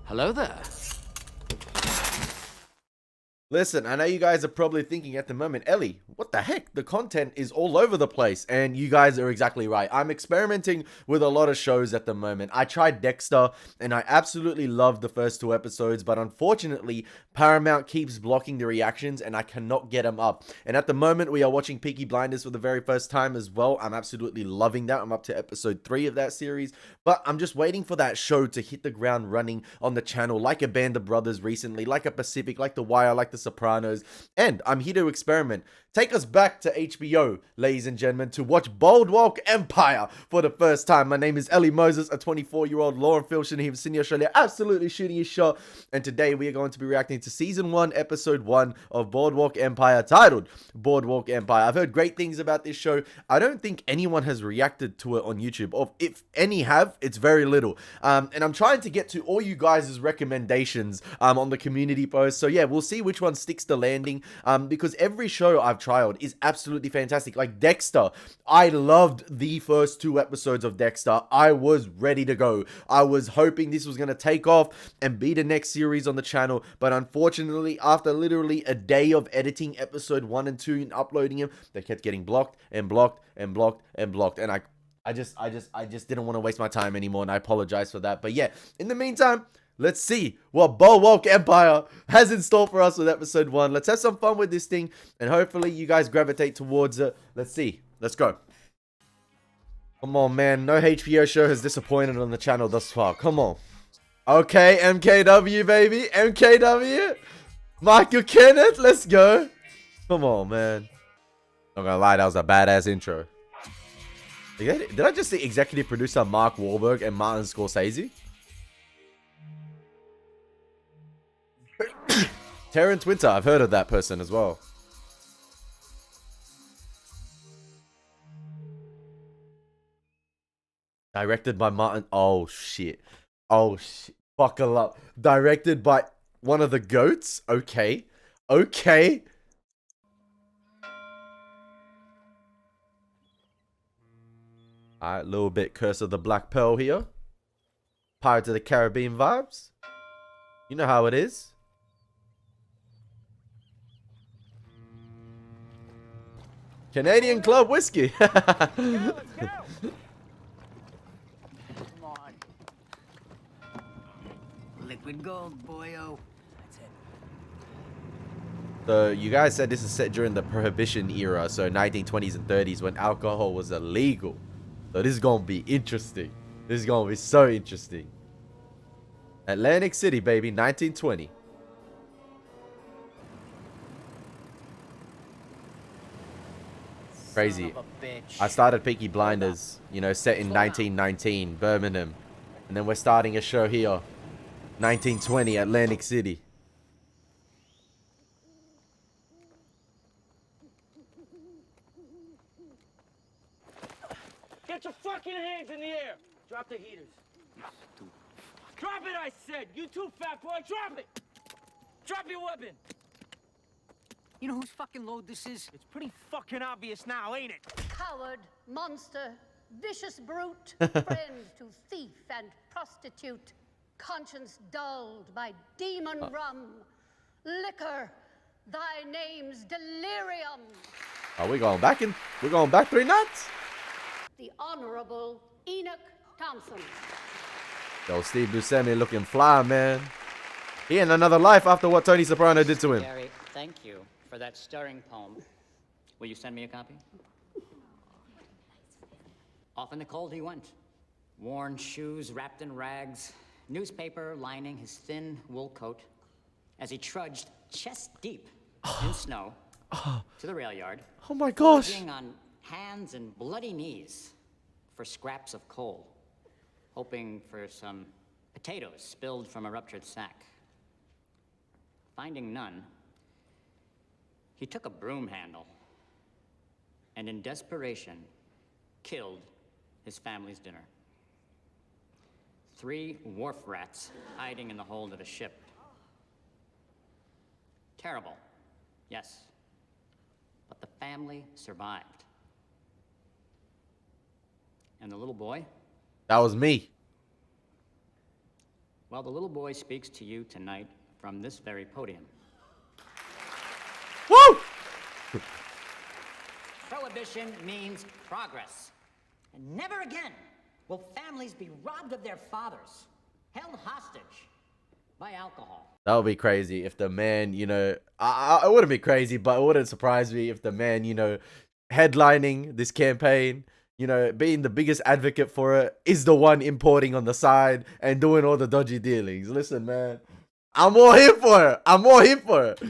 Hello there. Listen, I know you guys are probably thinking at the moment, Ellie, what the heck? The content is all over the place. And you guys are exactly right. I'm experimenting with a lot of shows at the moment. I tried Dexter and I absolutely loved the first 2 episodes, but unfortunately, Paramount keeps blocking the reactions and I cannot get them up. And at the moment, we are watching Peaky Blinders for the very first time as well. I'm absolutely loving that. I'm up to episode 3 of that series, but I'm just waiting for that show to hit the ground running on the channel, like a Band of Brothers recently, like a Pacific, like The Wire, like The Sopranos. And I'm here to experiment. Take us back to HBO, ladies and gentlemen, to watch Boardwalk Empire for the first time. My name is Elie Moses, a 24-year-old law and film student here in Sydney, Australia, absolutely shooting his shot. And today we are going to be reacting to Season 1, Episode 1 of Boardwalk Empire, titled Boardwalk Empire. I've heard great things about this show. I don't think anyone has reacted to it on YouTube, or if any have, it's very little. And I'm trying to get to all you guys' recommendations on the community post. So yeah, we'll see which one sticks the landing, because every show I've trialed is absolutely fantastic. Like Dexter, I loved the first 2 episodes of Dexter. I was ready to go. I was hoping this was going to take off and be the next series on the channel, but unfortunately, after literally a day of editing episode 1 and 2 and uploading them, they kept getting blocked and blocked and blocked and blocked, and I just didn't want to waste my time anymore, and I apologize for that. But yeah, in the meantime, let's see what Boardwalk Empire has in store for us with episode 1. Let's have some fun with this thing, and hopefully you guys gravitate towards it. Let's see. Let's go. Come on, man. No HBO show has disappointed on the channel thus far. Come on. Okay, MKW, baby. MKW. Michael Kenneth, let's go. Come on, man. Not gonna lie, that was a badass intro. Did I just see executive producer Mark Wahlberg and Martin Scorsese? Terrence Winter, I've heard of that person as well. Directed by Martin. Oh shit. Oh shit. Buckle up. Directed by one of the goats? Okay. Okay. Alright, a little bit Curse of the Black Pearl here. Pirates of the Caribbean vibes. You know how it is. Canadian Club Whiskey. Let's go. Come on. Liquid gold, boyo. That's it. So you guys said this is set during the Prohibition era, so 1920s and 30s when alcohol was illegal. So this is gonna be interesting. This is gonna be so interesting. Atlantic City, baby, 1920. Crazy. Son of a bitch. I started Peaky Blinders, you know, set in 1919, Birmingham. And then we're starting a show here, 1920, Atlantic City. Get your fucking hands in the air! Drop the heaters. Drop it, I said! You too, fat boy! Drop it! Drop your weapon! You know whose fucking load this is? It's pretty fucking obvious now, ain't it? Coward, monster, vicious brute, friend to thief and prostitute, conscience dulled by demon rum, liquor, thy name's delirium. Are we going back in? We're going back 3 nights? The Honorable Enoch Thompson. Yo, Steve Buscemi looking fly, man. He in another life after what Tony Soprano did to him. Gary, thank you for that stirring poem. Will you send me a copy? Off in the cold he went. Worn shoes wrapped in rags, newspaper lining his thin wool coat, as he trudged chest deep in snow to the rail yard. Oh my gosh. Foraging on hands and bloody knees for scraps of coal, hoping for some potatoes spilled from a ruptured sack. Finding none, he took a broom handle and in desperation killed his family's dinner. 3 wharf rats hiding in the hold of a ship. Terrible, yes, but the family survived. And the little boy? That was me. Well, the little boy speaks to you tonight from this very podium. Woo! Prohibition means progress. And never again will families be robbed of their fathers, held hostage by alcohol. That would be crazy if the man, you know, I wouldn't be crazy, but it wouldn't surprise me if the man, you know, headlining this campaign, you know, being the biggest advocate for it, is the one importing on the side and doing all the dodgy dealings. Listen, man, I'm all here for it. I'm all here for it.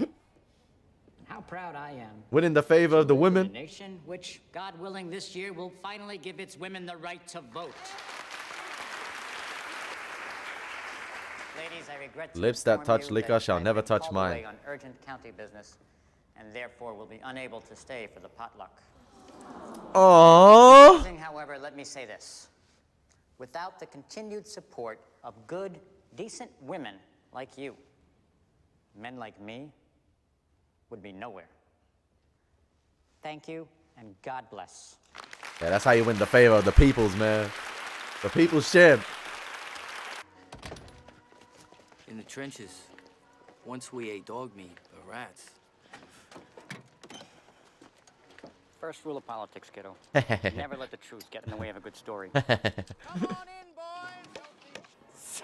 How proud I am. Winning the favor of the A women. nation which, God willing, this year will finally give its women the right to vote. Ladies, I regret to Lips that inform touch you liquor shall I've never been touch called mine. away on urgent county business, and therefore will be unable to stay for the potluck. Aww. Closing, however, let me say this. Without the continued support of good, decent women like you, men like me would be nowhere. Thank you, and God bless. Yeah, that's how you win the favor of the peoples, man. The people's champ. In the trenches, once we ate dog meat or rats. First rule of politics, kiddo. Never let the truth get in the way of a good story. Come on in, boys.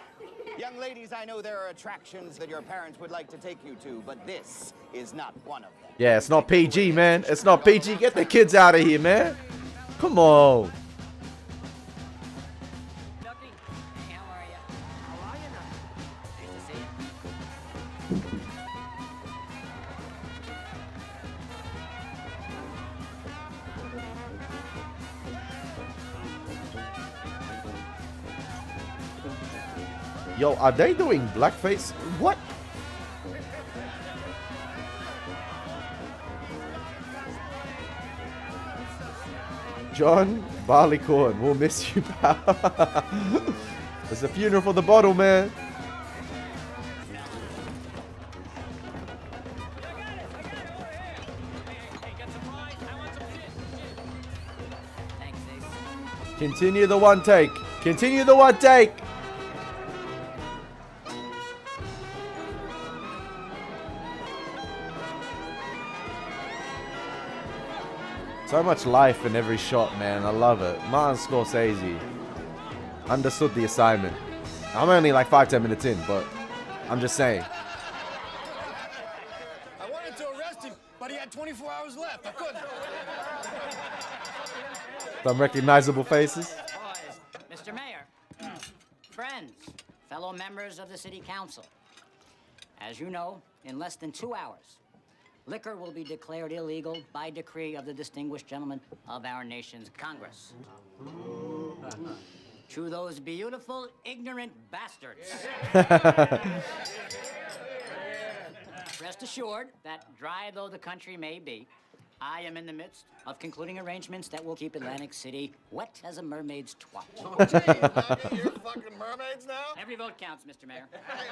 Young ladies, I know there are attractions that your parents would like to take you to, but this is not one of them. Yeah, it's not PG, man. It's not PG. Get the kids out of here, man. Come on. Nucky, hey, how are you? How are you, Nucky? Nice to see you. Yo, are they doing blackface? What? John Barleycorn, we'll miss you, pal. It's a funeral for the bottle, man. Thanks, Ace. Continue the one take. Continue the one take. So much life in every shot, man. I love it. Martin Scorsese understood the assignment. I'm only like 5-10 minutes in, but I'm just saying. I wanted to arrest him, but he had 24 hours left. I couldn't. Some recognizable faces. Boys, Mr. Mayor, friends, fellow members of the City Council. As you know, in less than 2 hours, liquor will be declared illegal by decree of the distinguished gentlemen of our nation's Congress. To those beautiful, ignorant bastards. Rest assured that dry though the country may be, I am in the midst of concluding arrangements that will keep Atlantic City wet as a mermaid's twat. You're fucking mermaids now? Every vote counts, Mr. Mayor.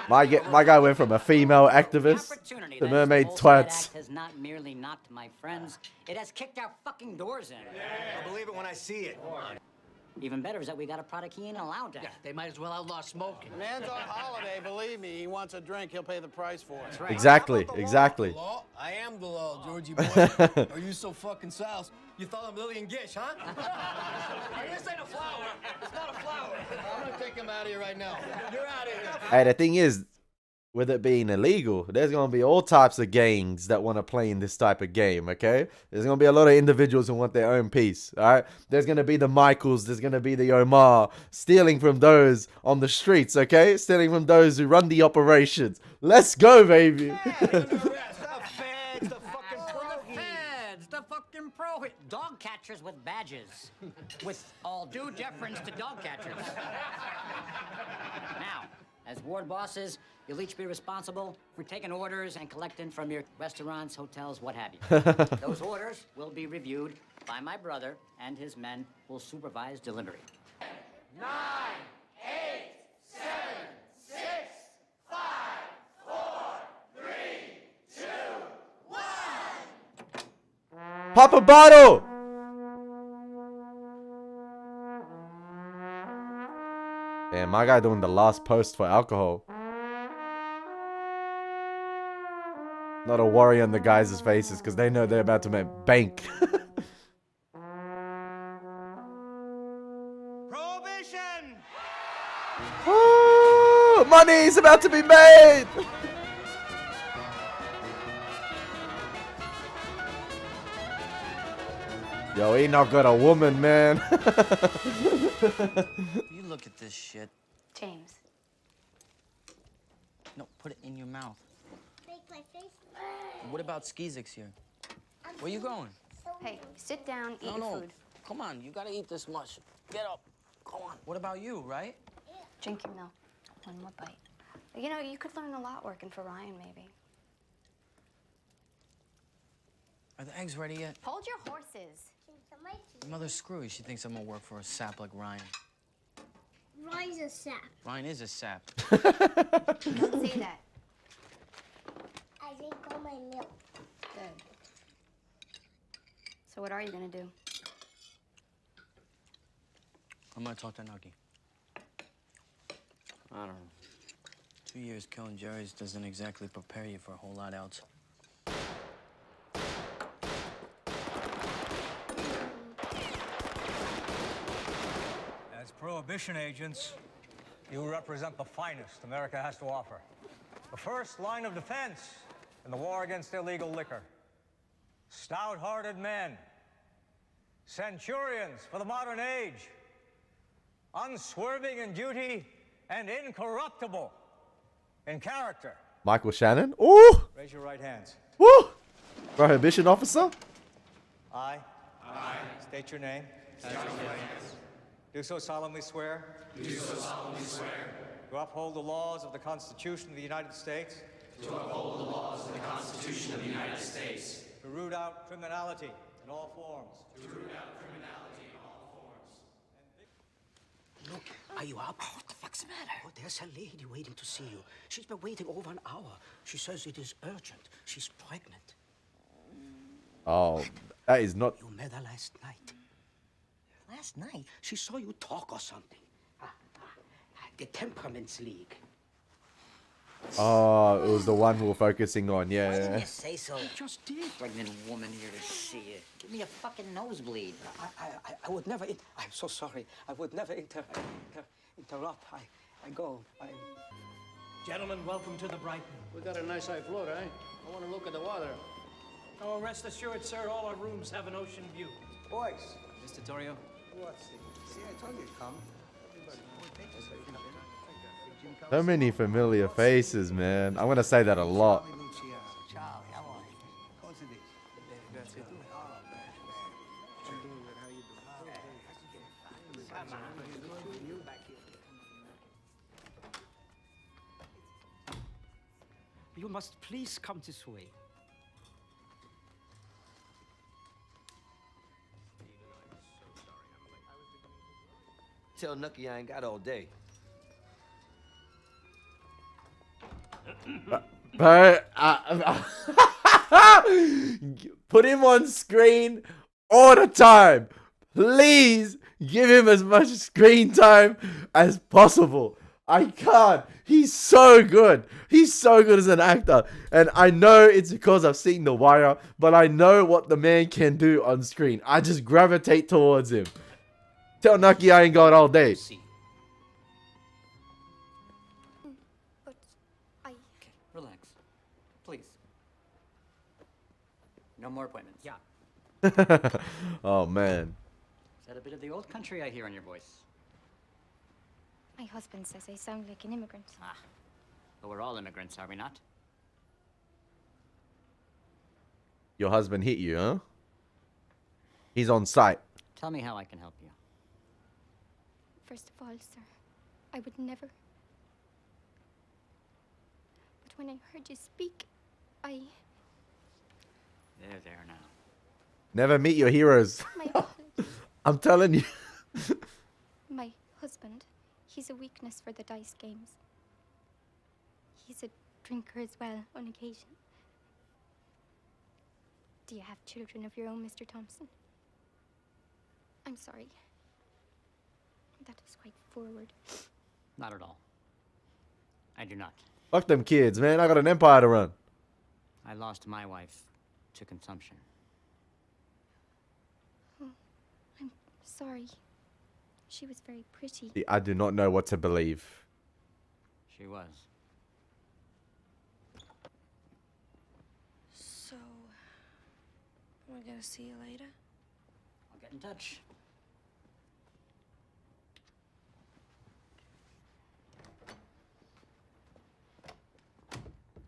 My guy went from a female activist Opportunity to that mermaid this Volstead twats. Act has not merely knocked my friends, it has kicked our fucking doors in. I believe it when I see it. Even better is that we got a product he ain't allowed to have. They might as well outlaw smoking. Man's on holiday, believe me. He wants a drink, he'll pay the price for it. That's right. Exactly, exactly. Law? I am the law, Georgie boy. Are you so fucking south? You thought I'm Lillian Gish, huh? This ain't a flower. It's not a flower. I'm gonna take him out of here right now. You're out of here. Hey, the thing is, with it being illegal, there's going to be all types of gangs that want to play in this type of game, okay? There's going to be a lot of individuals who want their own piece, all right? There's going to be the Michaels, there's going to be the Omar, stealing from those on the streets, okay? Stealing from those who run the operations. Let's go, baby. The feds, the fucking Feds, the fucking dog catchers with badges. With all due deference to dog catchers. Now, as ward bosses, you'll each be responsible for taking orders and collecting from your restaurants, hotels, what have you. Those orders will be reviewed by my brother, and his men will supervise delivery. Pop a bottle. Yeah, my guy doing the last post for alcohol. Not a worry on the guys' faces because they know they're about to make bank. Prohibition! Oh, money is about to be made! Yo, Enoch got a woman, man. You look at this shit. James. No, put it in your mouth. Make my face. What about Skizik's here? Where you going? Hey, sit down, eat No, your no. food. Come on, you gotta eat this much. Get up. Come on. What about you, right? Drink your milk. One more bite. You know, you could learn a lot working for Ryan, maybe. Are the eggs ready yet? Hold your horses. Your mother's screwy. She thinks I'm gonna work for a sap like Ryan. Ryan's a sap. Ryan is a sap. Don't say that. I drink all my milk. Good. So what are you gonna do? I'm gonna talk to Nucky. I don't know. 2 years killing Jerry's doesn't exactly prepare you for a whole lot else. As Prohibition agents, you represent the finest America has to offer. The first line of defense in the war against illegal liquor. Stout-hearted men, centurions for the modern age, unswerving in duty and incorruptible in character. Michael Shannon. Ooh! Raise your right hands. Woo! Prohibition officer. I. State your name. Do so solemnly swear. To uphold the laws of the Constitution of the United States. To root out criminality in all forms. Look, are you up? What the fuck's the matter? Oh, there's a lady waiting to see you. She's been waiting over an hour. She says it is urgent. She's pregnant. Oh, that is not. You met her last night. Last night? She saw you talk or something. The Temperaments League. Oh, it was the one we were focusing on. Why Yeah. didn't you say so? Just did. Pregnant woman here to see you. Give me a fucking nosebleed. I would never. I'm so sorry. I would never interrupt. I go. Gentlemen, welcome to the Brighton. We got a nice high float, eh? I want to look at the water. Oh, rest assured, sir, all our rooms have an ocean view. Boys. Mr. Torrio? What's See, I told you to come. So many familiar faces, man. I'm gonna say that a lot. You must please come this way. Tell Nucky I ain't got all day. Put him on screen all the time. Please give him as much screen time as possible. I can't. He's so good. He's so good as an actor. And I know it's because I've seen The Wire, but I know what the man can do on screen. I just gravitate towards him. Tell Nucky I ain't got all day. But I... Okay, relax. Please. No more appointments. Yeah. Oh, man. Is that a bit of the old country I hear in your voice? My husband says I sound like an immigrant. Ah, but we're all immigrants, are we not? Your husband hit you, huh? He's on site. Tell me how I can help you. First of all, sir, I would never... But when I heard you speak, I... There now. Never meet your heroes. My apologies. I'm telling you. My husband, he's a weakness for the dice games. He's a drinker as well, on occasion. Do you have children of your own, Mr. Thompson? I'm sorry. That was quite forward. Not at all. I do not. Fuck them kids, man. I got an empire to run. I lost my wife to consumption. Oh, I'm sorry. She was very pretty. I do not know what to believe. She was. So, we're gonna see you later? I'll get in touch.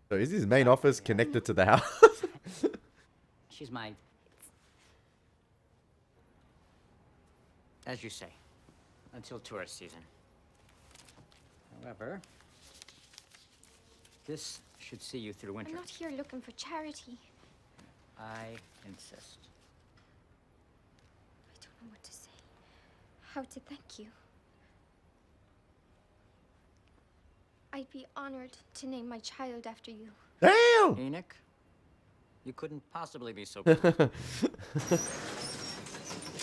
So is his main office connected to the house? She's my... As you say, until tourist season. However, this should see you through winter. I'm not here looking for charity. I insist. I don't know what to say. How to thank you. I'd be honored to name my child after you. Damn! Enoch, you couldn't possibly be so good.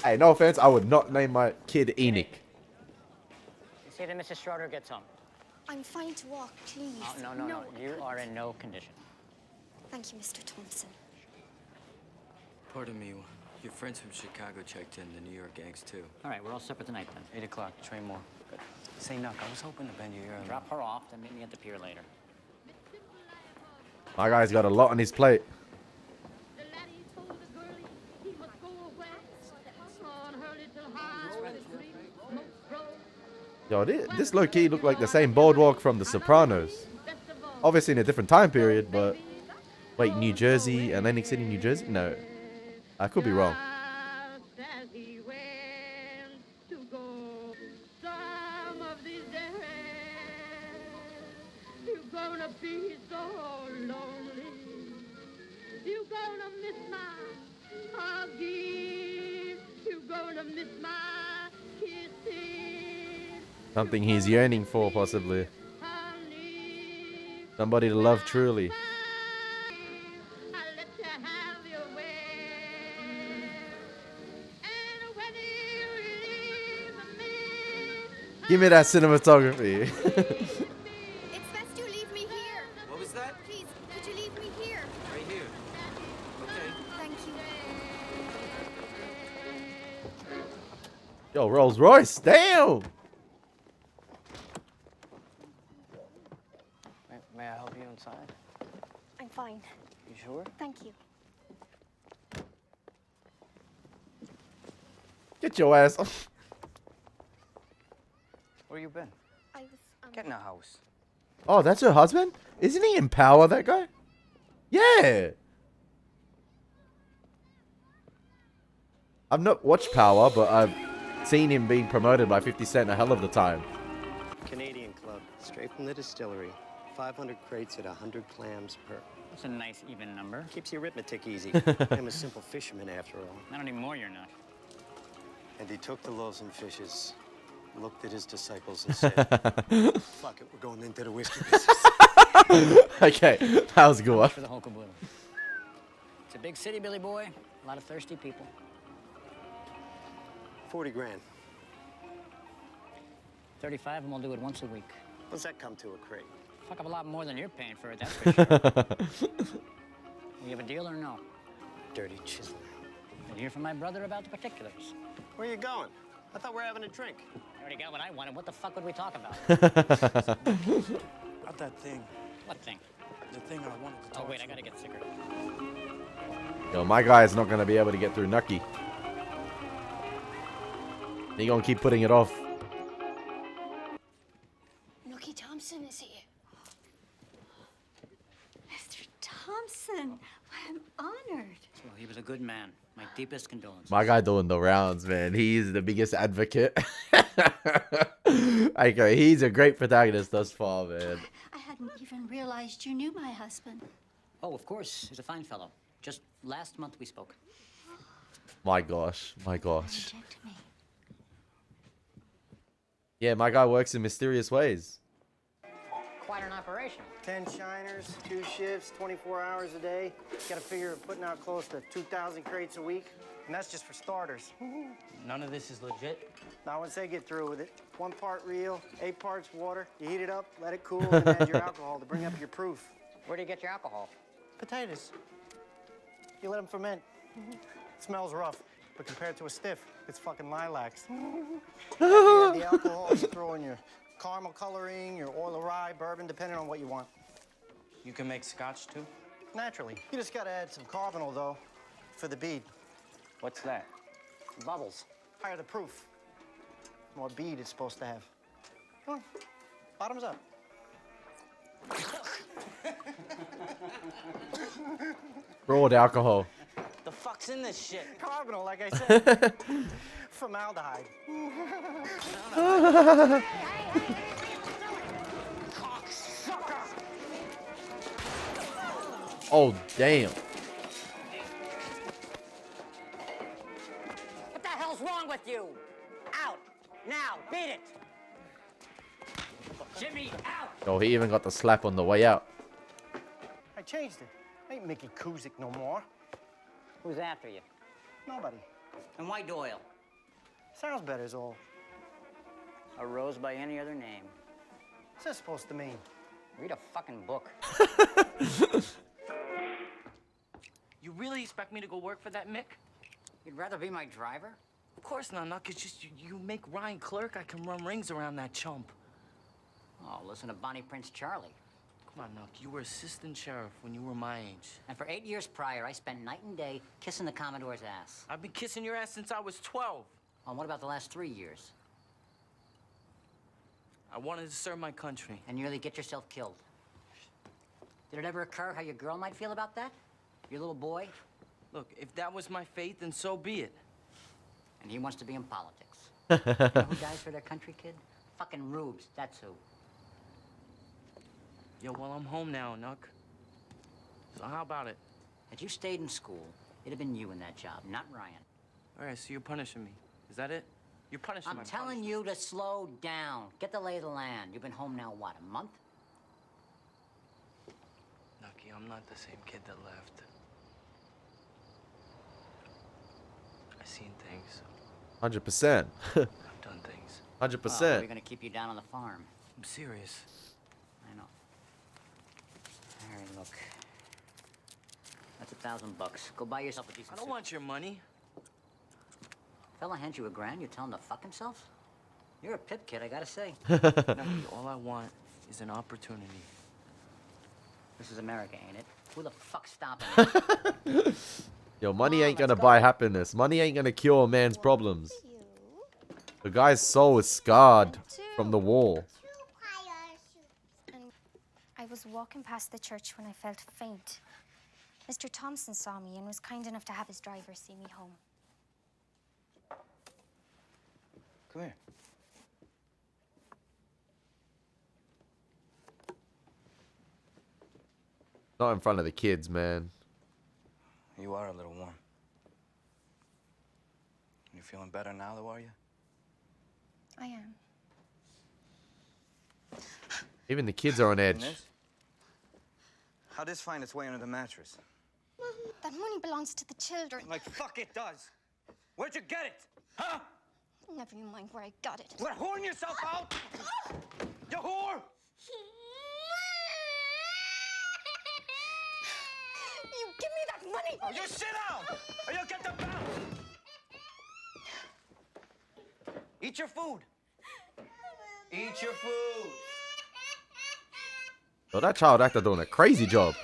Hey, no offense, I would not name my kid Enoch. You see that Mrs. Schroeder gets home. I'm fine to walk, please. Oh, no. You are in no condition. Thank you, Mr. Thompson. Pardon me, your friends from Chicago checked in, the New York gangs too. All right, we're all set for tonight then. 8 o'clock, train more. Good. Say, Nuck, I was hoping to bend your ear. Drop her off, then meet me at the pier later. My guy's got a lot on his plate. The laddie told the girlie he must go west on her little highway street, smoke road. Yo, this low-key looked like the same boardwalk from The Sopranos. Obviously in a different time period, but... Wait, New Jersey, Atlantic City, New Jersey? No. I could be wrong. Be so lonely. You gonna miss my huggies. You gonna miss my kisses. Something he's yearning for, possibly. Somebody to love truly. I'll let you have your way. And when you leave me, Give me that cinematography. Yo, Rolls Royce, damn! May I help you inside? I'm fine. You sure? Thank you. Get your ass off. Where you been? I was, Get in the house. Oh, that's her husband? Isn't he in Power, that guy? Yeah! I've not watched Power, but I've seen him being promoted by 50 Cent a hell of the time. Canadian Club, straight from the distillery. 500 crates at 100 clams per. That's a nice even number. Keeps the arithmetic easy. I'm a simple fisherman after all. Not anymore, you're not. And he took the loaves and fishes, looked at his disciples and said, fuck it, we're going into the whiskey business. Okay, that was a good one. For the whole caboodle. It's a big city, Billy boy. A lot of thirsty people. 40 grand. 35 and we'll do it once a week. What's that come to a crate? Fuck up a lot more than you're paying for it, that's for sure. We have a deal or no? Dirty chisel. Did you hear from my brother about the particulars? Where are you going? I thought we were having a drink. I already got what I wanted. What the fuck would we talk about? About that thing. What thing? The thing I wanted to talk Oh, wait, I gotta get sicker. Yo, my guy is not gonna be able to get through Nucky. He gonna keep putting it off. Nucky Thompson is here. Mr. Thompson, I'm honored. Well, he was a good man. My deepest condolences. My guy doing the rounds, man. He's the biggest advocate. Okay, he's a great protagonist thus far, man. I hadn't even realized you knew my husband. Oh, of course. He's a fine fellow. Just last month we spoke. My gosh, my gosh. Reject me. Yeah, my guy works in mysterious ways. quite an operation. 10 shiners, 2 shifts, 24 hours a day. Gotta figure putting out close to 2,000 crates a week. And that's just for starters. None of this is legit? Now, once they get through with it, 1 part real, 8 parts water. You heat it up, let it cool, and add your alcohol to bring up your proof. Where do you get your alcohol? Potatoes. You let them ferment. Smells rough, but compared to a stiff, it's fucking lilacs. The alcohol, you throw in your caramel coloring, your oil of rye, bourbon, depending on what you want. You can make scotch too? Naturally. You just gotta add some carbonyl, though, for the bead. What's that? Bubbles. Higher the proof. More bead it's supposed to have. Come on, bottoms up. Broad alcohol. The fuck's in this shit? Carbonyl, like I said. Formaldehyde. Oh, damn. What the hell's wrong with you? Out! Now! Beat it! Jimmy, out! Oh, he even got the slap on the way out. I changed it. I ain't Mickey Kuzik no more. Who's after you? Nobody. And why Doyle? Sounds better is all. A rose by any other name. What's that supposed to mean? Read a fucking book. You really expect me to go work for that Mick? You'd rather be my driver? Of course not, Nuck. It's just you make Ryan clerk, I can run rings around that chump. Oh, listen to Bonnie Prince Charlie. Come on, Nuck. You were assistant sheriff when you were my age. And for 8 years prior, I spent night and day kissing the Commodore's ass. I've been kissing your ass since I was 12. Oh, and what about the last 3 years? I wanted to serve my country. And nearly get yourself killed. Did it ever occur how your girl might feel about that? Your little boy? Look, if that was my fate, then so be it. And he wants to be in politics. You know who dies for their country, kid? Fucking rubes, that's who. Yo, well, I'm home now, Nuck. So how about it? Had you stayed in school, it'd have been you in that job, not Ryan. All right, so you're punishing me. Is that it? You're punishing me. I'm telling you to slow down. Get the lay of the land. You've been home now, what, a month? Nucky, I'm not the same kid that left. I've seen things. 100%. I've done things. 100%. We're gonna keep you down on the farm. I'm serious. I know. All right, look. That's $1,000. Go buy yourself a decent I don't want your money. Fella hands you $1,000, you tell him to fuck himself? You're a pip kid, I gotta say. Nucky, all I want is an opportunity. This is America, ain't it? Who the fuck's stopping it? Yo, money ain't gonna buy happiness. Money ain't gonna cure a man's problems. The guy's soul is scarred from the war. And I was walking past the church when I felt faint. Mr. Thompson saw me and was kind enough to have his driver see me home. Come here. Not in front of the kids, man. You are a little warm. You feeling better now, though, are you? I am. Even the kids are on edge. How'd this find its way under the mattress? That money belongs to the children. Like, fuck it does. Where'd you get it? Huh? Never you mind where I got it. Quit whoring yourself out! You whore! You give me that money! Oh, you sit down! Or you'll get the bounce! Eat your food. Eat your food. Yo, that child actor doing a crazy job.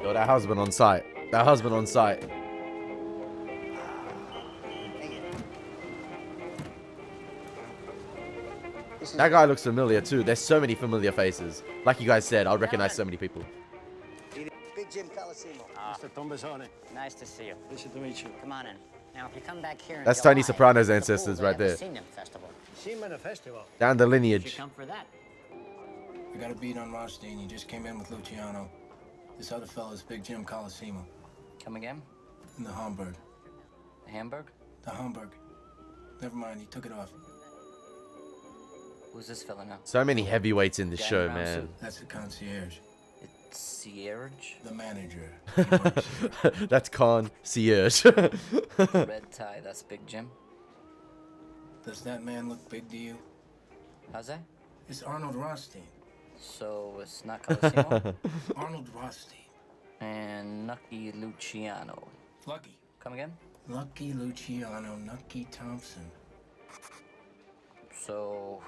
Yo, that husband on site. That husband on site. That guy looks familiar too. There's so many familiar faces. Like you guys said, I'll recognize so many people. Big Jim Colosimo. Mr. Tombazone. Nice to see you. Pleasure to meet you. Come on in. Now, if you come back here in That's July, Tony Soprano's the ancestors pool, right they have there. the Seaman Festival. Seaman Festival. Down the You lineage. should come for that. I got a beat on Rothstein. He just came in with Luciano. This other fella's Big Jim Colosimo. Come again? In the Hamburg. The Hamburg? The Hamburg. Never mind, he took it off. Who's this fella now? So many heavyweights in this Guy in show, brown man. suit? That's the concierge. It's Sierge? The manager. That's concierge. Red tie, that's Big Jim. Does that man look big to you? How's that? It's Arnold Rothstein. So it's not Colosimo? Arnold Rothstein. And Nucky Luciano. Lucky. Come again? Lucky Luciano, Nucky Thompson. So,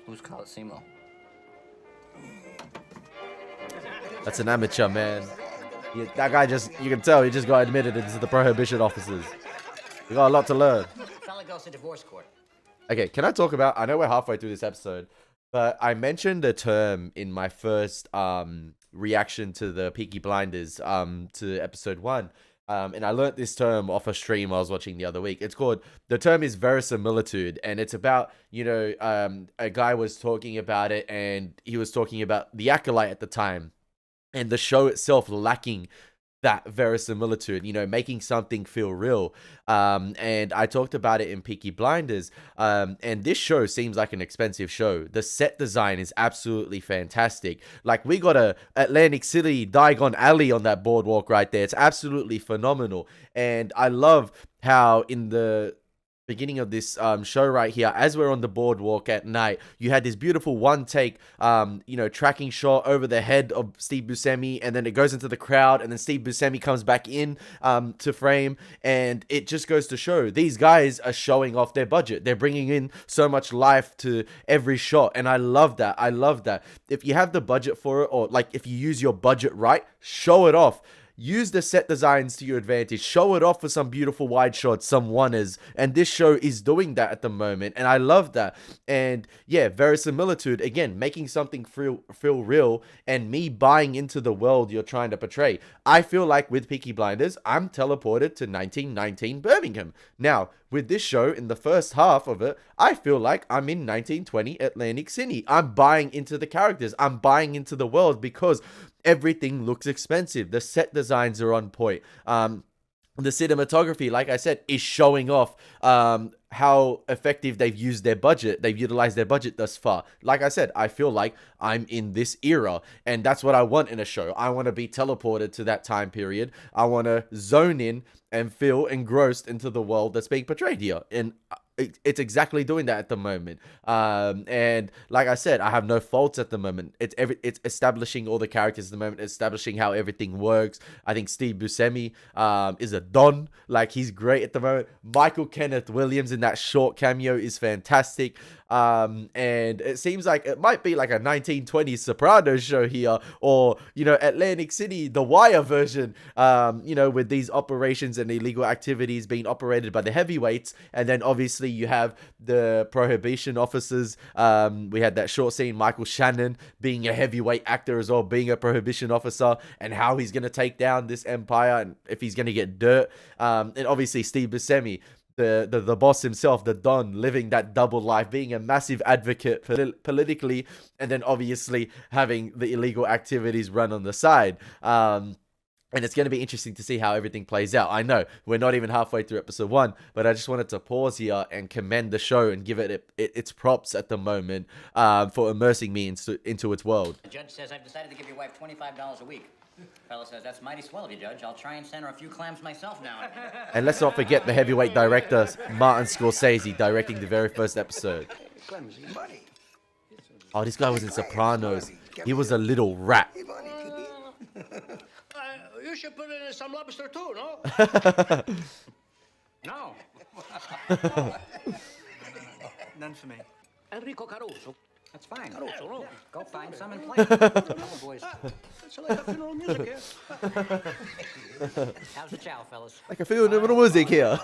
who's Colosimo? That's an amateur, man. That guy you can tell, he just got admitted into the Prohibition officers. We got a lot to learn. Fella goes to divorce court. Okay, can I talk about, I know we're halfway through this episode, but I mentioned a term in my first reaction to the Peaky Blinders to episode 1. And I learnt this term off a stream I was watching the other week. The term is verisimilitude, and it's about, a guy was talking about it, and he was talking about The Acolyte at the time, and the show itself lacking that verisimilitude, making something feel real. And I talked about it in Peaky Blinders. And this show seems like an expensive show. The set design is absolutely fantastic. Like, we got a Atlantic City Diagon Alley on that boardwalk right there. It's absolutely phenomenal. And I love how in the beginning of this show right here, as we're on the boardwalk at night, you had this beautiful one take tracking shot over the head of Steve Buscemi, and then it goes into the crowd, and then Steve Buscemi comes back in to frame, and it just goes to show these guys are showing off their budget. They're bringing in so much life to every shot, and I love that. If you have the budget for it, or like if you use your budget right, show it off. Use the set designs to your advantage. Show it off for some beautiful wide shots, some one-ers. And this show is doing that at the moment. And I love that. And yeah, verisimilitude, again, making something feel real, and me buying into the world you're trying to portray. I feel like with Peaky Blinders, I'm teleported to 1919 Birmingham. Now, with this show, in the first half of it, I feel like I'm in 1920 Atlantic City. I'm buying into the characters. I'm buying into the world because everything looks expensive. The set designs are on point. The cinematography, like I said, is showing off how effective they've used their budget. They've utilized their budget thus far. Like I said, I feel like I'm in this era, and that's what I want in a show. I want to be teleported to that time period. I want to zone in and feel engrossed into the world that's being portrayed here. And it's exactly doing that at the moment. And like I said, I have no faults at the moment. It's establishing all the characters at the moment, establishing how everything works. I think Steve Buscemi is a don. Like, he's great at the moment. Michael Kenneth Williams in that short cameo is fantastic. And it seems like it might be like a 1920s Sopranos show here, or, Atlantic City, The Wire version, with these operations and illegal activities being operated by the heavyweights. And then obviously you have the Prohibition officers. We had that short scene, Michael Shannon being a heavyweight actor as well, being a Prohibition officer, and how he's going to take down this empire, and if he's going to get dirt. And obviously Steve Buscemi, the boss himself, the Don, living that double life, being a massive advocate politically, and then obviously having the illegal activities run on the side. And it's going to be interesting to see how everything plays out. I know we're not even halfway through episode 1, but I just wanted to pause here and commend the show and give it its props at the moment for immersing me into its world. The judge says I've decided to give your wife $25 a week. Fella says, that's mighty swell of you, Judge. I'll try and send her a few clams myself now. And let's not forget the heavyweight director, Martin Scorsese, directing the very first episode. Oh, this guy was in Sopranos. He was a little rat. You should put in some lobster too, no? No. None for me. Enrico Caruso. That's fine. Caruso, no? Go find some and play. Boys. It's like a funeral music here. How's the chow, fellas? Like a funeral music here.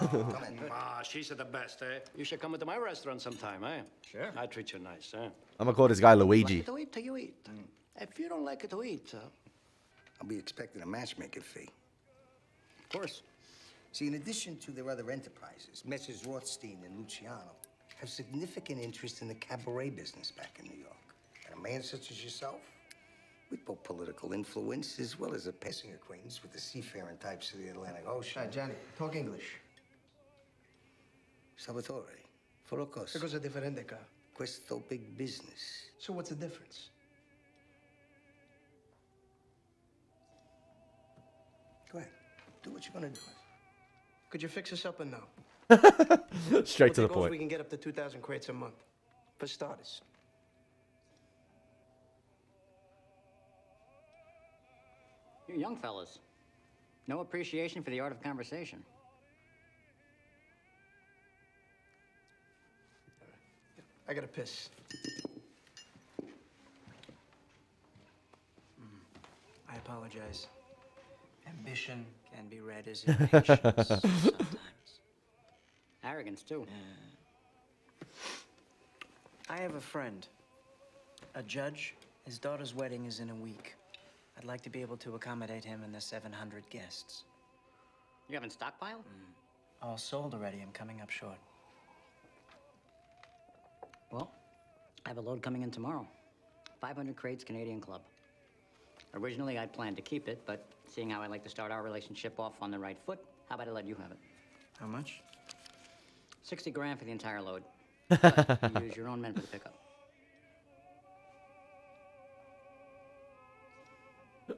She's the best, eh? You should come into my restaurant sometime, eh? Sure. I treat you nice, eh? I'm going to call this guy Luigi. To eat, you eat. If you don't like it to eat, I'll be expecting a matchmaking fee. Of course. See, in addition to their other enterprises, Messrs. Rothstein and Luciano have significant interest in the cabaret business back in New York. And a man such as yourself, with both political influence as well as a passing acquaintance with the seafaring types of the Atlantic Ocean. Hi, Johnny, talk English. Salvatore, for cosa? Che cosa differente qua? Questo big business. So what's the difference? Go ahead. Do what you're gonna do. Could you fix us up or no? Straight to the We'll take over, point. We can get up to 2,000 crates a month. For starters. You young fellas. No appreciation for the art of conversation. I gotta piss. I apologize. Ambition can be read as impatience sometimes. Arrogance, too. I have a friend, a judge. His daughter's wedding is in a week. I'd like to be able to accommodate him and the 700 guests. You haven't stockpiled? All sold already. I'm coming up short. Well, I have a load coming in tomorrow. 500 crates, Canadian Club. Originally, I planned to keep it, but seeing how I like to start our relationship off on the right foot, how about I let you have it? How much? 60 grand for the entire load. But you use your own men for the pickup.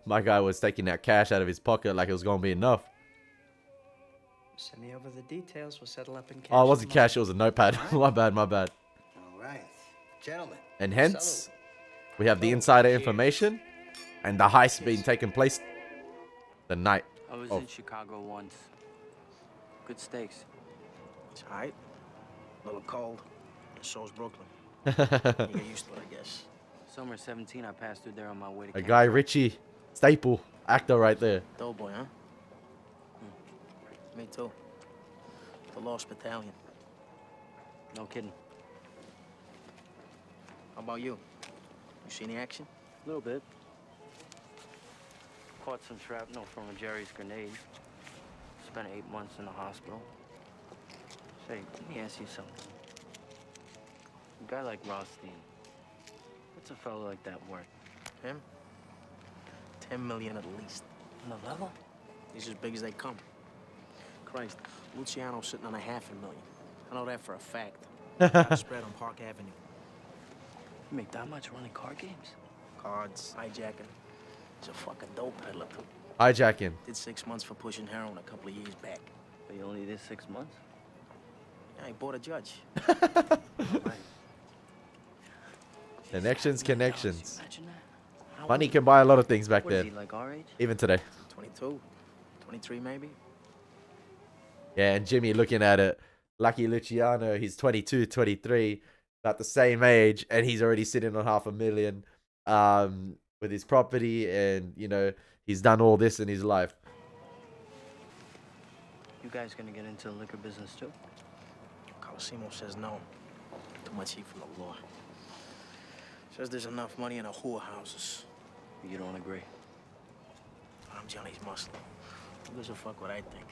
My guy was taking that cash out of his pocket like it was gonna be enough. Send me over the details. We'll settle up in cash. Oh, it wasn't cash, it was a notepad. My bad, my bad. All right. Gentlemen. And hence, we have the insider information and the heist being taken place the night. I was in Chicago once. Good steaks. It's alright. A little cold. So's Brooklyn. A You get used to it, I guess. Summer 17, I passed through there on my way to Guy Ritchie, staple actor right there. Doughboy, huh? Me too. The Lost Battalion. No kidding. How about you? You see any action? A little bit. Caught some shrapnel from a Jerry's grenade. Spent 8 months in the hospital. Say, let me ask you something. A guy like Rothstein, what's a fellow like that worth? Him? 10 million at least. On the level? He's as big as they come. Christ, Luciano's sitting on $500,000. I know that for a fact. Got spread on Park Avenue. You make that much running card games? Cards, hijacking. He's a fucking dope peddler, too. Hijacking. Did 6 months for pushing heroin a couple of years back. But you only did 6 months? Yeah, he bought a judge. Connections, connections. Imagine that. Money can buy a lot of things back What is then. he, like our age? Even today. 22, 23 maybe. Yeah, and Jimmy looking at it. Lucky Luciano, he's 22, 23, about the same age, and he's already sitting on $500,000 with his property, and, you know, he's done all this in his life. You guys gonna get into the liquor business too? Colosimo says no. Too much heat from the law. Says there's enough money in the whorehouses. You don't agree? I'm Johnny's muscle. Who gives a fuck what I think?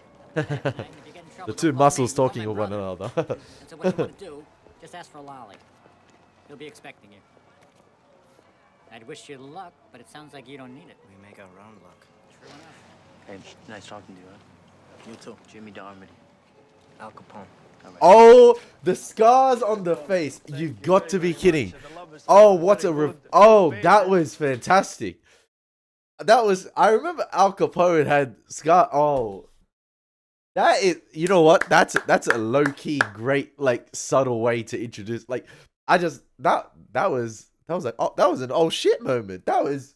The two muscles talking with one another. And so what you want to do, just ask for a lolly. He'll be expecting you. I'd wish you luck, but it sounds like you don't need it. We make our own luck. True enough. Hey, nice talking to you, huh? You too. Jimmy Darmody. Al Capone. Oh, the scars on the face. You've got to be kidding. Oh, what a... Oh, that was fantastic. That was... I remember Al Capone had scar... Oh... That is, you know what? That's a low key, great, like, subtle way to introduce. Like, I just that was like, oh, that was an oh shit moment. That was,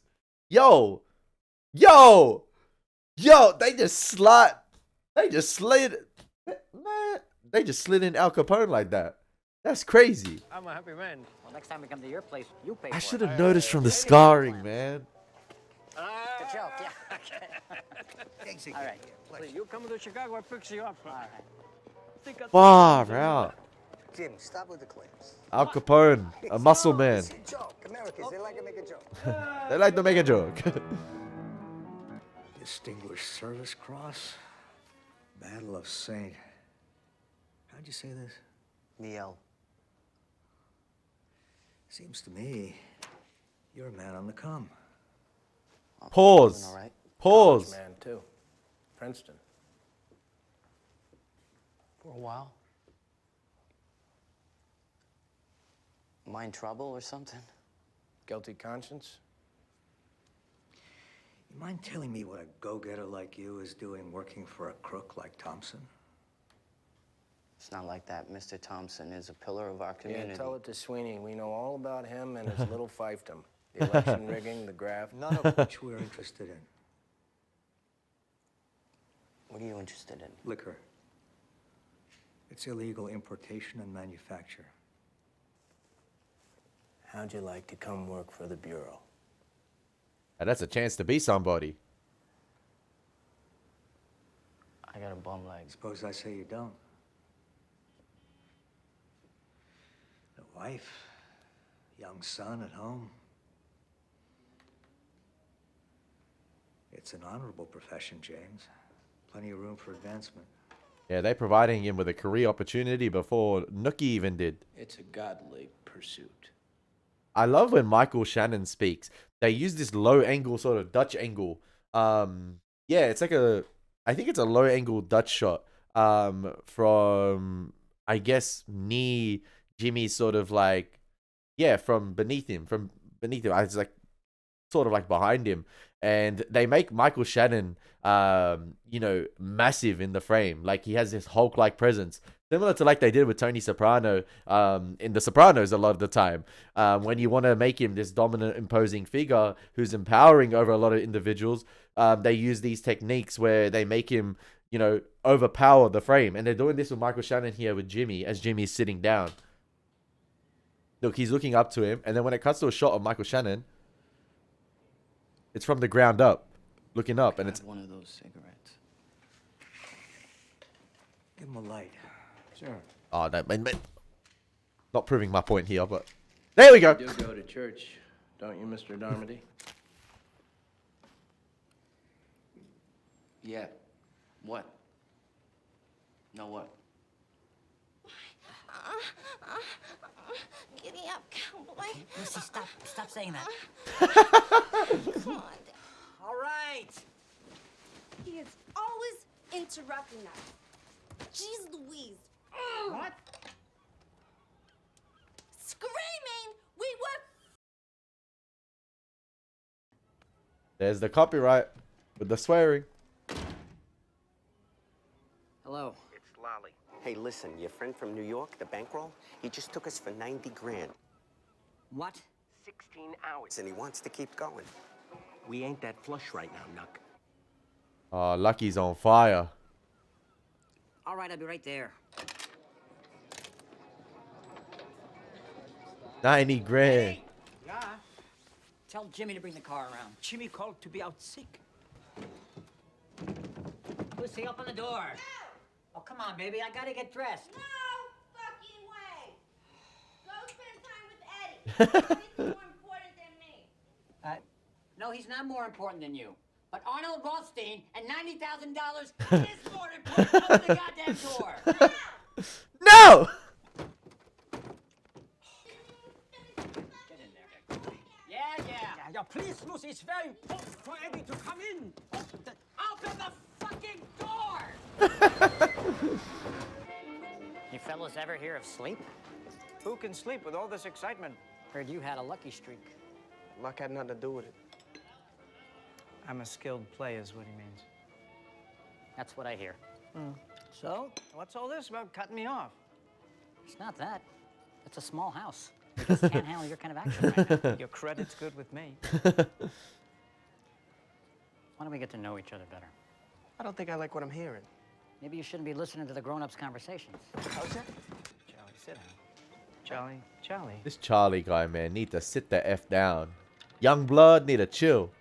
yo. They just slid, man. They just slid in Al Capone like that. That's crazy. I'm a happy man. Well, next time we come to your place, you pay I for should it. have noticed from the scarring, man. Good joke, yeah. All right. So you come to Chicago, I fix you up. All right. Far out. Jim, stop with the claims. Al Capone, a muscle man. It's a joke. Americans, they like to make a joke. They like to make a joke. Distinguished Service Cross, Battle of Saint. How'd you say this? Miel. Seems to me you're a man on the come. Pause. All right. Pause. Man, too. Princeton. For a while. Am I in trouble or something? Guilty conscience? You mind telling me what a go-getter like you is doing working for a crook like Thompson? It's not like that. Mr. Thompson is a pillar of our community. Yeah, tell it to Sweeney. We know all about him and his little fiefdom. The election rigging, the graft. None of which we're interested in. What are you interested in? Liquor. It's illegal importation and manufacture. How'd you like to come work for the Bureau? And that's a chance to be somebody. I got a bum leg. Suppose I say you don't. A wife, young son at home. It's an honorable profession, James. Plenty of room for advancement. Yeah, they're providing him with a career opportunity before Nucky even did. It's a godly pursuit. I love when Michael Shannon speaks. They use this low angle, sort of Dutch angle. Yeah, it's like I think it's a low angle Dutch shot. From, I guess, near Jimmy's sort of like, yeah, from beneath him. I was like, sort of like behind him. And they make Michael Shannon, you know, massive in the frame. Like, he has this Hulk-like presence. Similar to like they did with Tony Soprano in The Sopranos a lot of the time. When you want to make him this dominant, imposing figure who's empowering over a lot of individuals, they use these techniques where they make him, you know, overpower the frame. And they're doing this with Michael Shannon here with Jimmy, as Jimmy's sitting down. Look, he's looking up to him. And then when it cuts to a shot of Michael Shannon, it's from the ground up, looking up, and it's one of those cigarettes. Give him a light. Sure. Oh, that not proving my point here, but there we go. You do go to church, don't you, Mr. Darmody? Yeah. What? No what? Giddy up, cowboy. Lucy, stop saying that. Come on. All right. He is always interrupting us. Jeez Louise. What? Screaming! We were... There's the copyright with the swearing. Hello. It's Lolly. Hey, listen, your friend from New York, the bankroll, he just took us for 90 grand. What? 16 hours. And he wants to keep going. We ain't that flush right now, Nuck. Oh, Lucky's on fire. All right, I'll be right there. 90 grand. Yeah? Tell Jimmy to bring the car around. Jimmy called to be out sick. Lucy, open the door. No! Oh, come on, baby. I gotta get dressed. No fucking way! Go spend time with Eddie. He's more important than me. No, he's not more important than you. But Arnold Rothstein and $90,000 is more important. Open the goddamn door. No! Yeah, please, Lucy, it's very important for Eddie to come in. Open the fucking door! You fellas ever hear of sleep? Who can sleep with all this excitement? Heard you had a lucky streak. Luck had nothing to do with it. I'm a skilled player is what he means. That's what I hear. So, what's all this about cutting me off? It's not that. It's a small house. We just can't handle your kind of action right now. Your credit's good with me. Why don't we get to know each other better? I don't think I like what I'm hearing. Maybe you shouldn't be listening to the grown-ups' conversations. How's that? Charlie, sit down. Charlie. This Charlie guy, man, need to sit the F down. Young blood, need to chill.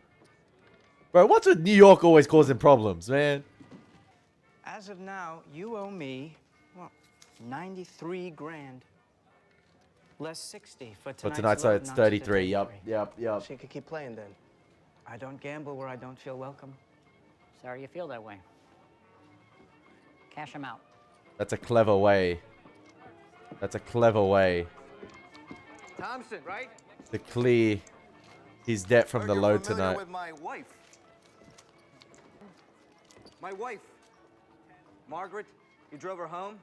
Bro, what's with New York always causing problems, man? As of now, you owe me, what, 93 grand. Less 60 for tonight's tonight, so load it's knocks it to 33. Yep. So you could keep playing then. I don't gamble where I don't feel welcome. Sorry you feel that way. Cash him out. That's a clever way. That's a clever way Thompson, right? to clear his debt from the load Familiar tonight. with my wife. My wife, Margaret. You drove her home?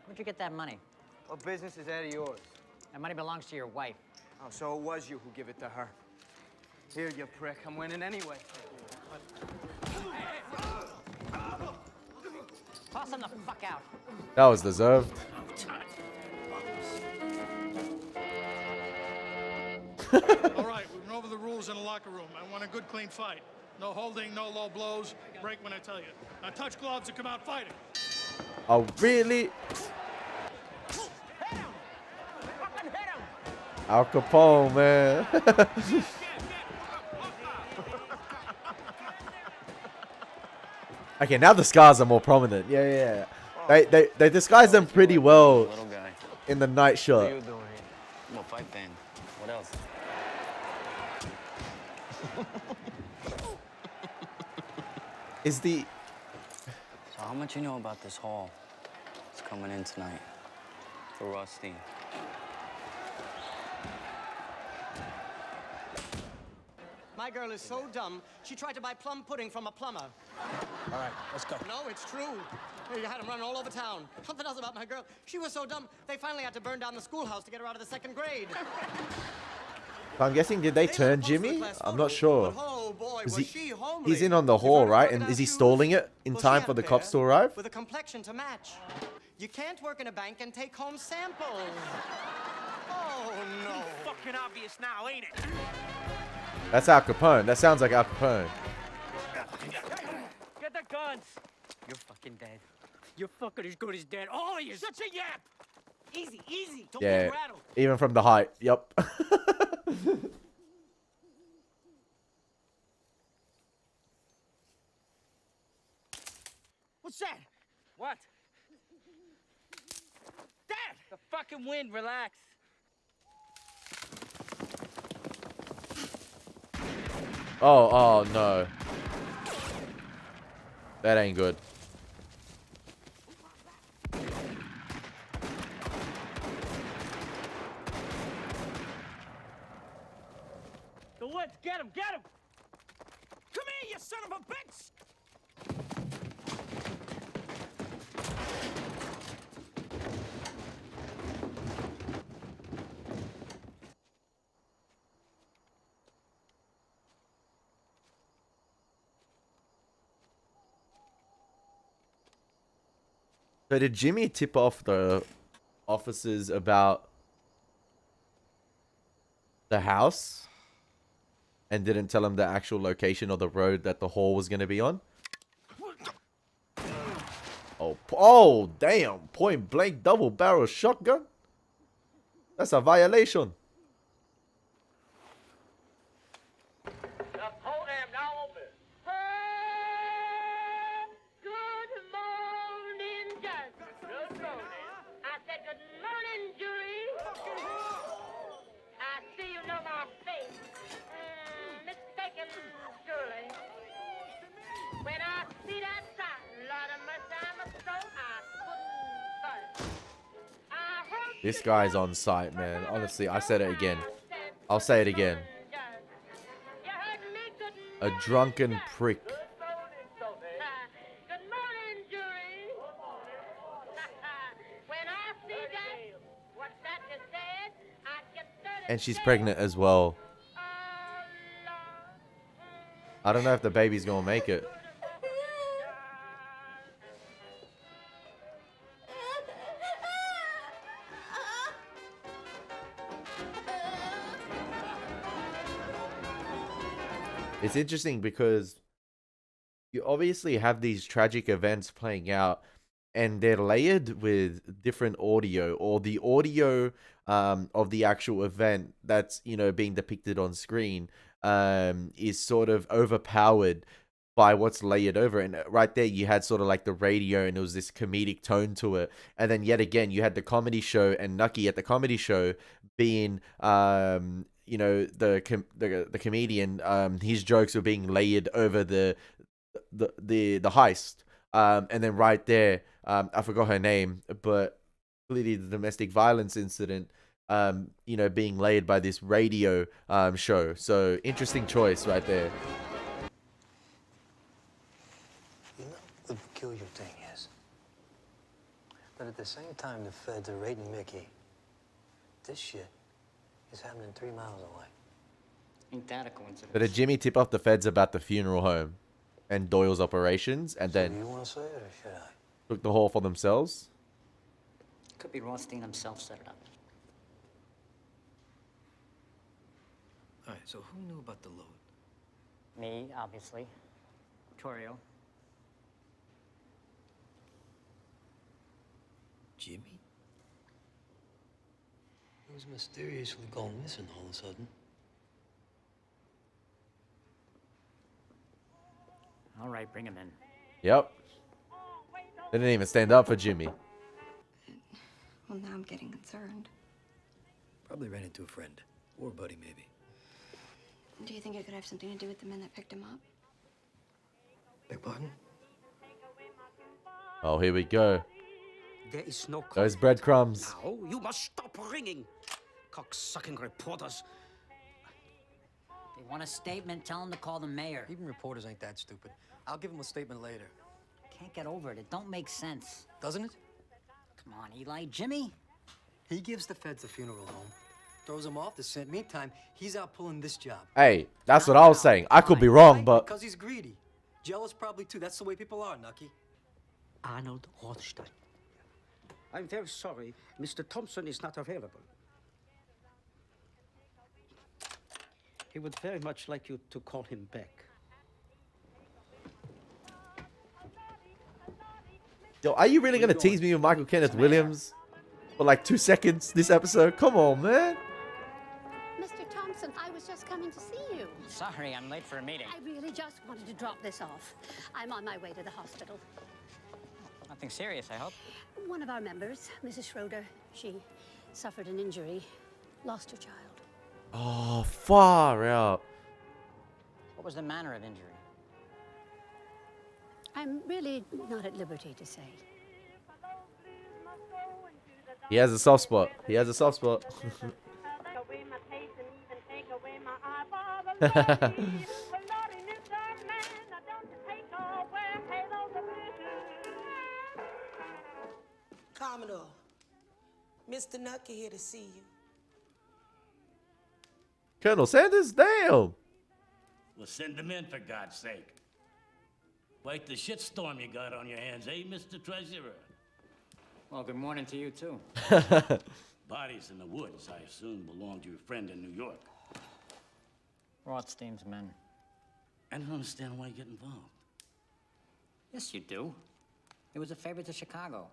Where'd you get that money? What business is that of yours? That money belongs to your wife. Oh, so it was you who give it to her. Here, you prick. I'm winning anyway. Toss him the fuck out. That was deserved. All right, we went over the rules in the locker room. I want a good, clean fight. No holding, no low blows. Break when I tell you. Now touch gloves and come out fighting. Oh, really? Al Capone, man. Okay, now the scars are more prominent. Yeah. They disguise them pretty well Little guy. in the night What shot. are you doing here? I'm a fight fan. What else? Is the... So how much you know about this haul that's coming in tonight for Rothstein? My girl is so dumb, she tried to buy plum pudding from a plumber. All right, let's go. No, it's true. You had him running all over town. Something else about my girl. She was so dumb, they finally had to burn down the schoolhouse to get her out of the 2nd grade. I'm guessing, did they turn Jimmy? I'm not sure. Oh boy, 'Cause was she homely. he's in on the haul, right? And is he stalling it in Well, she time had for a the pair cops to arrive? with a complexion to match. You can't work in a bank and take home samples. Oh no. Fucking obvious now, ain't it? That's Al Capone. That sounds like Al Capone. Get the guns. You're fucking dead. You're fucking as good as dead. All of you. Such a yap. Easy, easy. Don't Yeah, get rattled. even from the height. Yep. What's that? What? Dad! The fucking wind. Relax. Oh no. That ain't good. The woods. Get him. Get him. Come here, you son of a bitch. So did Jimmy tip off the officers about the house and didn't tell them the actual location of the road that the haul was going to be on? Oh, damn. Point blank double barrel shotgun? That's a violation. Good morning, Judge. Good morning. I said good morning, jury. I see you know my face. Mistaken, surely. When I see that sign, Lord of mercy, I'm a soul I couldn't budge. I hope This guy's on site, man. Honestly, I said it again. I'll say it again. A drunken prick. And she's pregnant as well. I don't know if the baby's gonna make it. It's interesting because you obviously have these tragic events playing out and they're layered with different audio, or the audio of the actual event that's, you know, being depicted on screen is sort of overpowered by what's layered over. And right there you had sort of like the radio and it was this comedic tone to it. And then yet again you had the comedy show and Nucky at the comedy show being you know, the comedian, his jokes were being layered over the heist. And then right there, I forgot her name, but clearly the domestic violence incident, you know, being laid by this radio show. So interesting choice right there. You know, the peculiar thing is, But at the same time, the feds are raiding Mickey. This shit is happening 3 miles away. Ain't that a coincidence? So did Jimmy tip off the feds about the funeral home and Doyle's operations, and So then do you want to say it, or should I? took the hall for themselves? Could be Rothstein himself set it up. All right, so who knew about the load? Me, obviously. Torrio. Jimmy? He was mysteriously gone missing all of a sudden. All right, bring him in. Yep. They didn't even stand up for Jimmy. Well, now I'm getting concerned. Probably ran into a friend. Or a buddy, maybe. Do you think it could have something to do with the men that picked him up? Beg pardon? Oh, here we go. There is no Those breadcrumbs. Now, you must stop ringing. Cocksucking reporters. They want a statement, tell them to call the mayor. Even reporters ain't that stupid. I'll give him a statement later. Can't get over it. It don't make sense. Doesn't it? Come on, Eli. Jimmy? He gives the feds a funeral home. Throws them off the scent. Meantime, he's out pulling this job. Hey, that's what I was saying. I could be wrong, but Because he's greedy. Jealous probably too. That's the way people are, Nucky. Arnold Rothstein. I'm very sorry. Mr. Thompson is not available. He would very much like you to call him back. yo, are you really gonna tease me with Michael Kenneth Williams for like 2 seconds this episode? Come on, man. Mr. Thompson, I was just coming to see you. Sorry, I'm late for a meeting. I really just wanted to drop this off. I'm on my way to the hospital. Nothing serious, I hope. One of our members, Mrs. Schroeder, she suffered an injury, lost her child. Oh, far out. What was the manner of injury? I'm really not at liberty to say. He has a soft spot. He has a soft spot. Commodore, Mr. Nucky here to see you. Colonel Sanders, damn. Well, send them in, for God's sake. Quite the shitstorm you got on your hands, eh, Mr. Treasurer? Well, good morning to you, too. Bodies in the woods, I assume, belong to your friend in New York. Rothstein's men. I don't understand why you get involved. Yes, you do. It was a favor to Chicago.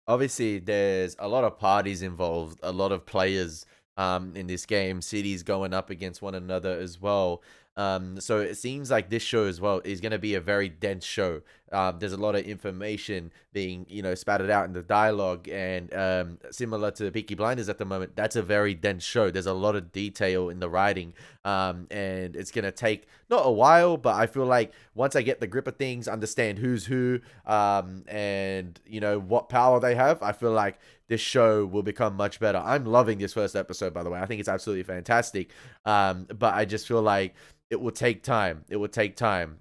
Obviously, there's a lot of parties involved, a lot of players in this game, cities going up against one another as well. So it seems like this show as well is going to be a very dense show. There's a lot of information being, spattered out in the dialogue, and similar to Peaky Blinders at the moment, that's a very dense show. There's a lot of detail in the writing, and it's going to take not a while, but I feel like once I get the grip of things, understand who's who, and what power they have, I feel like this show will become much better. I'm loving this first episode, by the way. I think it's absolutely fantastic, but I just feel like it will take time. It will take time.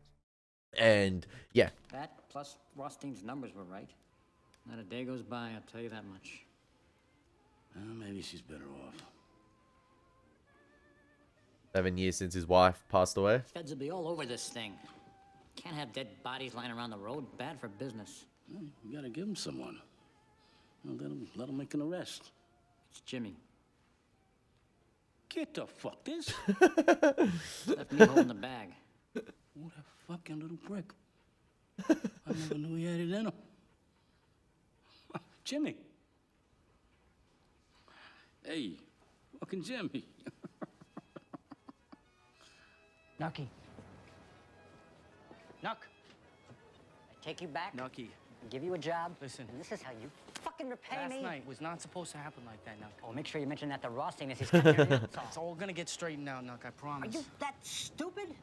And yeah. That plus Rothstein's numbers were right. Not a day goes by, I'll tell you that much. Well, maybe she's better off. 7 years since his wife passed away. Feds will be all over this thing. Can't have dead bodies lying around the road. Bad for business. Well, you gotta give him someone. Well, let him make an arrest. It's Jimmy. Get the fuck this. Left me holding the bag. What a fucking little prick. I never knew he had it in him. Jimmy. Hey, fucking Jimmy. Nucky. Nuck. I take you back. Nucky. Give you a job. Listen. And this is how you fucking repay me. Last night was not supposed to happen like that, Nuck. Oh, make sure you mention that to Rothstein as he's cutting your heels off. It's all gonna get straightened out, Nuck, I Are promise. you that stupid?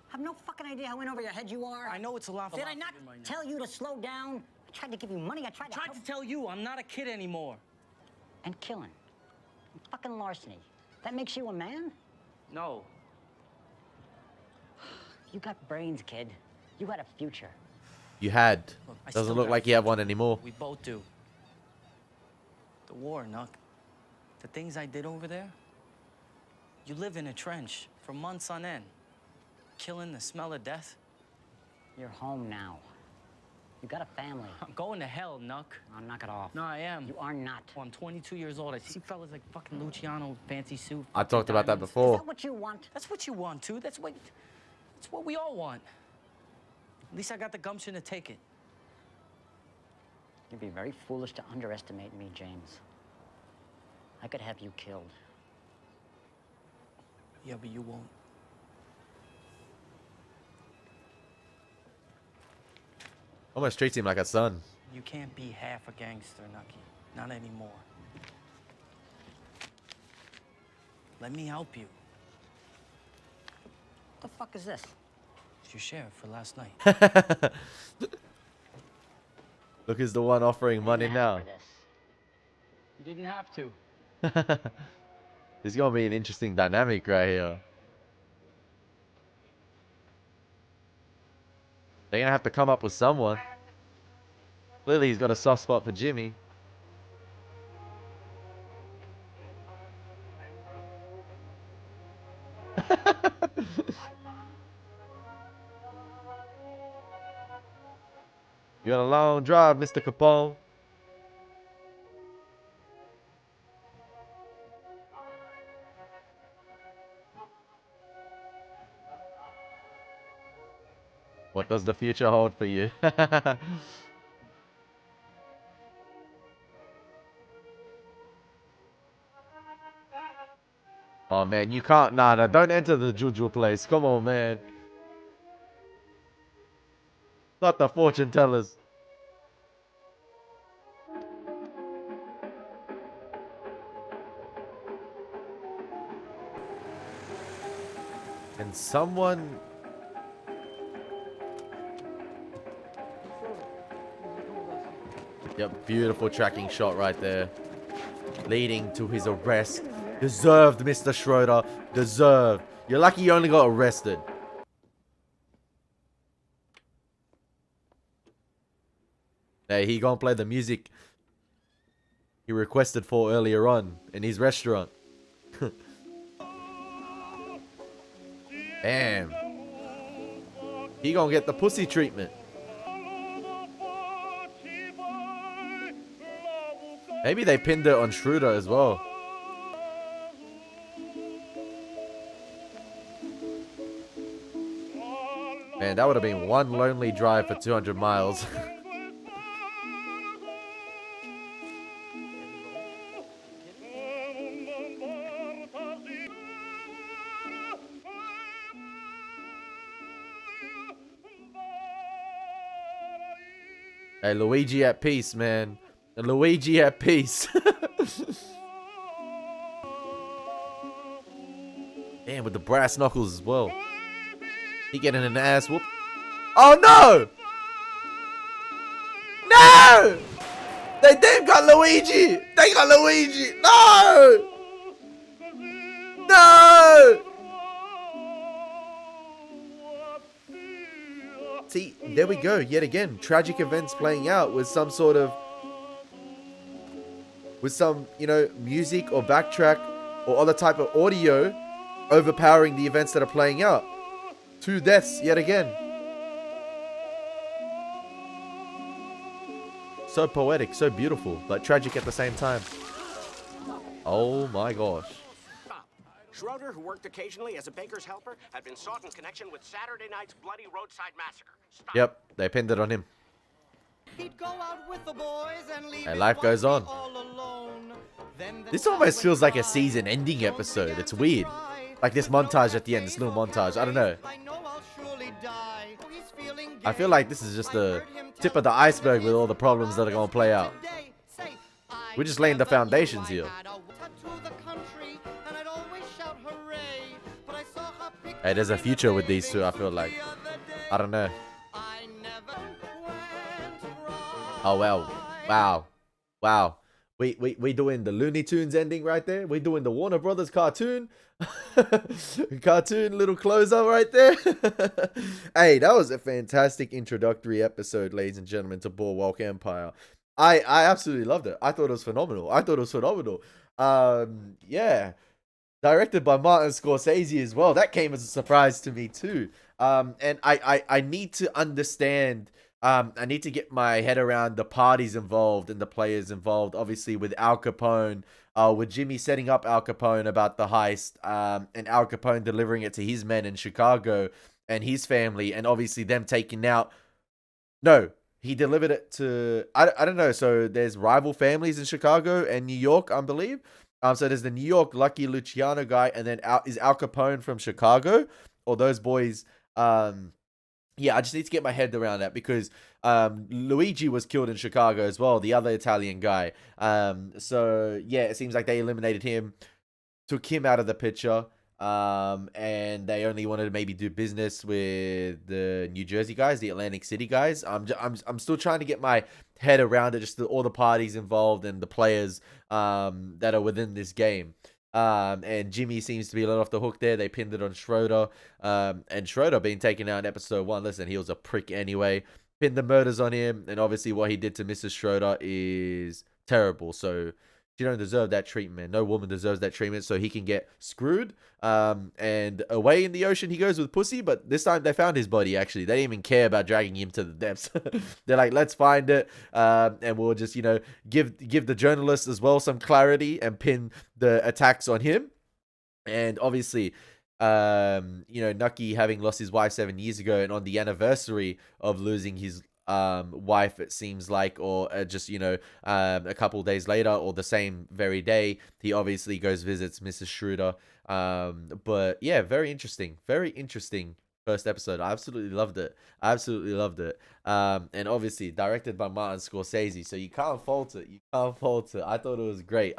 Have no fucking idea how in over your head you are. I know it's a lot. Did I not tell you to slow down? I tried to give you money. I tried to tell you I'm not a kid anymore. And killing. And fucking larceny. That makes you a man? No. You got brains, kid. You had a future. You had. Look, I Doesn't still look got like you have one anymore. We both do. The war, Nuck. The things I did over there. You live in a trench for months on end. Killing the smell of death. You're home now. You got a family. I'm going to hell, Nuck. Oh, knock it off. No, I am. You are not. Well, I'm 22 years old. I see fellas like fucking Luciano, fancy suit. I talked about that diamonds. before. Is that what you want? That's what you want, too. That's what we all want. At least I got the gumption to take it. You'd be very foolish to underestimate me, James. I could have you killed. Yeah, but you won't. Almost treats him like a son. You can't be half a gangster, Nucky. Not anymore. Let me help you. What the fuck is this? It's your sheriff for last night. Look who's the one offering money now. You didn't have to. There's gonna be an interesting dynamic right here. They're gonna have to come up with someone. Clearly he's got a soft spot for Jimmy. You got a long drive, Mr. Capone. What does the future hold for you? Oh man, you can't. Nah, don't enter the Juju place. Come on, man. Not the fortune tellers. Can someone... Yep, beautiful tracking shot right there. Leading to his arrest. Deserved, Mr. Schroeder. Deserved. You're lucky you only got arrested. Hey, he gonna play the music he requested for earlier on in his restaurant. Damn. He gonna get the pussy treatment. Maybe they pinned it on Schroeder as well. Man, that would have been one lonely drive for 200 miles. Hey, Luigi at peace, man. Luigi at peace. Damn, with the brass knuckles as well. He getting an ass whoop. Oh no! No! They've got Luigi! They got Luigi! No! No! See, there we go, yet again. Tragic events playing out with some sort of... with some, you know, music or backtrack or other type of audio overpowering the events that are playing out. 2 deaths yet again. So poetic, so beautiful, but tragic at the same time. Oh my gosh. Schroeder, who worked occasionally as a baker's helper, had been sought in connection with Saturday night's bloody roadside massacre. Stop. Yep, they pinned it on him. He'd go out with the boys and leave Hey, life goes on. This almost feels like a season-ending episode. It's weird. Like this montage at the end, this little montage. I don't know. I feel like this is just the tip of the iceberg with all the problems that are going to play out. We're just laying the foundations here. Hey, there's a future with these two, I feel like. I don't know. Oh, well. Wow. Wow. We doing the Looney Tunes ending right there. We doing the Warner Brothers cartoon. Cartoon little closer right there. Hey, that was a fantastic introductory episode, ladies and gentlemen, to Boardwalk Empire. I absolutely loved it. I thought it was phenomenal. Yeah. Directed by Martin Scorsese as well. That came as a surprise to me too. And I need to understand. I need to get my head around the parties involved and the players involved. Obviously, with Al Capone, with Jimmy setting up Al Capone about the heist, and Al Capone delivering it to his men in Chicago and his family, and obviously them taking out. No, he delivered it to. I don't know. So there's rival families in Chicago and New York, I believe. So there's the New York Lucky Luciano guy, and then is Al Capone from Chicago, or those boys. Yeah, I just need to get my head around that because Luigi was killed in Chicago as well, the other Italian guy. So yeah, it seems like they eliminated him, took him out of the picture, and they only wanted to maybe do business with the New Jersey guys, the Atlantic City guys. I'm still trying to get my head around it, just all the parties involved and the players that are within this game. And Jimmy seems to be let off the hook there. They pinned it on Schroeder. And Schroeder being taken out in episode 1. Listen, he was a prick anyway. Pinned the murders on him. And obviously what he did to Mrs. Schroeder is terrible. So she don't deserve that treatment. No woman deserves that treatment. So he can get screwed. And away in the ocean he goes with pussy. But this time they found his body, actually. They didn't even care about dragging him to the depths. They're like, let's find it. And we'll just, give the journalists as well some clarity and pin the attacks on him. And obviously, Nucky having lost his wife 7 years ago, and on the anniversary of losing his wife, it seems like, or just a couple days later or the same very day, he obviously goes visits Mrs. Schroeder. But yeah, very interesting first episode. I absolutely loved it. And obviously directed by Martin Scorsese, so you can't fault it. I thought it was great.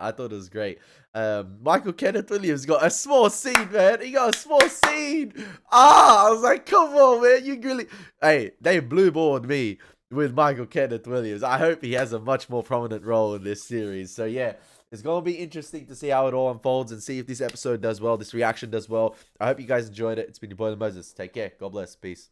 Michael Kenneth Williams got a small scene, man. He got a small scene. I was like, come on, man. You really... Hey, they blue balled me with Michael Kenneth Williams. I hope he has a much more prominent role in this series. So yeah, it's going to be interesting to see how it all unfolds and see if this episode does well, this reaction does well. I hope you guys enjoyed it. It's been your boy, Elie Moses. Take care. God bless. Peace.